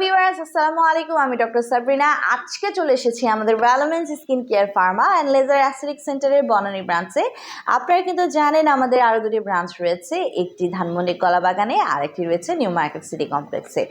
Viewers, আসসালামু আলাইকুম। আমি ডক্টর সাবরিনা। আজকে চলে এসেছি আমাদের ভ্যালোমেন্স skin care pharma and laser aesthetic সেন্টারের বনানী ব্রাঞ্চে। আপনারা কিন্তু জানেন আমাদের আরও দুটি ব্রাঞ্চ রয়েছে, একটি ধানমন্ডি কলাবাগানে আর একটি রয়েছে নিউ মার্কেট সিটি কমপ্লেক্সে।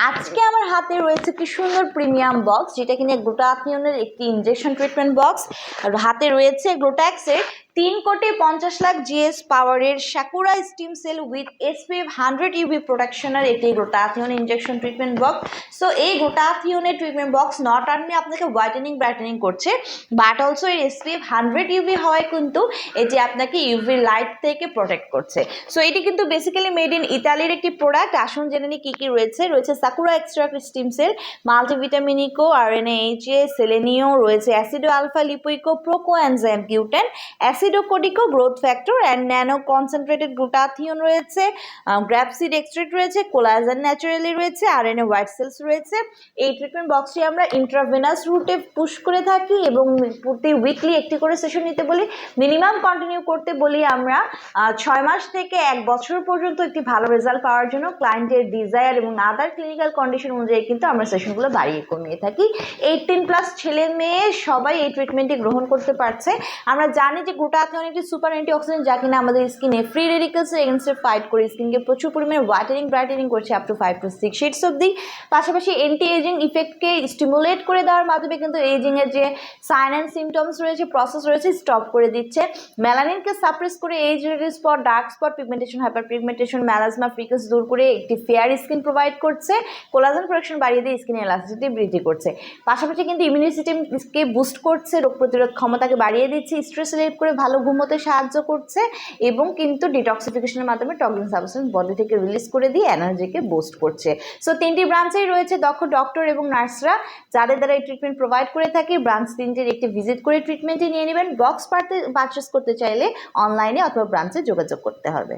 আজকে আমার হাতে রয়েছে একটি সুন্দর প্রিমিয়াম বক্স, যেটা কিনা গ্লুটাথিওনের একটি ইনজেকশন ট্রিটমেন্ট বক্স। আর হাতে রয়েছে গ্লুট্যাক্সের 3,50,00,000 জিএস পাওয়ারের sakura stem cell with SPF 100 UV প্রোটেকশনের একটি glutathione injection treatment box. So এই গ্লুটাথিওনের ট্রিটমেন্ট বক্স নট অনলি আপনাকে হোয়াইটেনিং ব্রাইটেনিং করছে, বাট অলসো এর SPF 100 ইউভি হওয়ায় কিন্তু এটি আপনাকে ইউভি লাইট থেকে প্রোটেক্ট করছে। সো এটি কিন্তু বেসিক্যালি মেড ইন ইতালির একটি প্রোডাক্ট। আসুন জেনে নিই কী কী রয়েছে। সাকুরা এক্সট্রাক্ট স্টিম সেল, মাল্টিভিটামিনিকো, RNA-HA, সেলেনিও, রয়েছে অ্যাসিডো আলফা লিপোইকো, প্রোকো এনজাইম কিউটেন, অ্যাসিডোকোডিকো growth factor and nano concentrated glutathione রয়েছে, গ্র্যাপসিড এক্সট্রেট রয়েছে, কোলাজেন ন্যাচারালি রয়েছে, RNA হোয়াইট সেলস রয়েছে। এই ট্রিটমেন্ট বক্সটি আমরা ইন্ট্রাভেনাস রুটে পুশ করে থাকি এবং প্রতি উইকলি একটি করে সেশন নিতে বলি। মিনিমাম কন্টিনিউ করতে বলি আমরা 6 মাস থেকে 1 বছর পর্যন্ত একটি ভালো রেজাল্ট পাওয়ার জন্য। ক্লায়েন্টের ডিজায়ার এবং আদার ক্লিনিক্যাল কন্ডিশন অনুযায়ী কিন্তু আমরা সেশনগুলো বাড়িয়ে কমিয়ে থাকি। 18+ ছেলে মেয়ে সবাই এই ট্রিটমেন্টটি গ্রহণ করতে পারছে। আমরা জানি যে গ্লুটাথিওন একটি সুপার অ্যান্টিঅক্সিডেন্ট, যা কিনা আমাদের স্কিনে ফ্রি রেডিকেলসের এগেনস্টে ফাইট করে স্কিনকে প্রচুর পরিমাণে হোয়াইটেনিং ব্রাইটেনিং করছে আপ টু 5 to 6 শেডস অবধি। পাশাপাশি অ্যান্টি এজিং ইফেক্টকে স্টিমুলেট করে দেওয়ার মাধ্যমে কিন্তু এজিংয়ের যে সাইন অ্যান্ড সিমটমস রয়েছে, প্রসেস রয়েছে, স্টপ করে দিচ্ছে। মেলানিনকে সাপ্রেস করে age related spot, dark spot, pigmentation, hyper pigmentation, melasma, freckles দূর করে একটি ফেয়ার স্কিন প্রোভাইড করছে। কোলাজেন প্রোডাকশন বাড়িয়ে দিয়ে স্কিনের এলাস্টিসিটি বৃদ্ধি করছে। পাশাপাশি কিন্তু ইমিউনি সিস্টেমকে বুস্ট করছে, রোগ প্রতিরোধ ক্ষমতাকে বাড়িয়ে দিচ্ছে, স্ট্রেস রিলিভ করে ভালো ঘুমোতে সাহায্য করছে এবং কিন্তু ডিটক্সিফিকেশনের মাধ্যমে টক্সিন সাবস্টেন্স বডি থেকে রিলিজ করে দিয়ে এনার্জিকে বুস্ট করছে। সো 3টি ব্রাঞ্চেই রয়েছে দক্ষ ডক্টর এবং নার্সরা, যাদের দ্বারা এই ট্রিটমেন্ট প্রোভাইড করে থাকি। ব্রাঞ্চ 3টির একটি ভিজিট করে ট্রিটমেন্টটি নিয়ে নেবেন। বক্স পারচেস করতে চাইলে অনলাইনে অথবা ব্রাঞ্চে যোগাযোগ করতে হবে।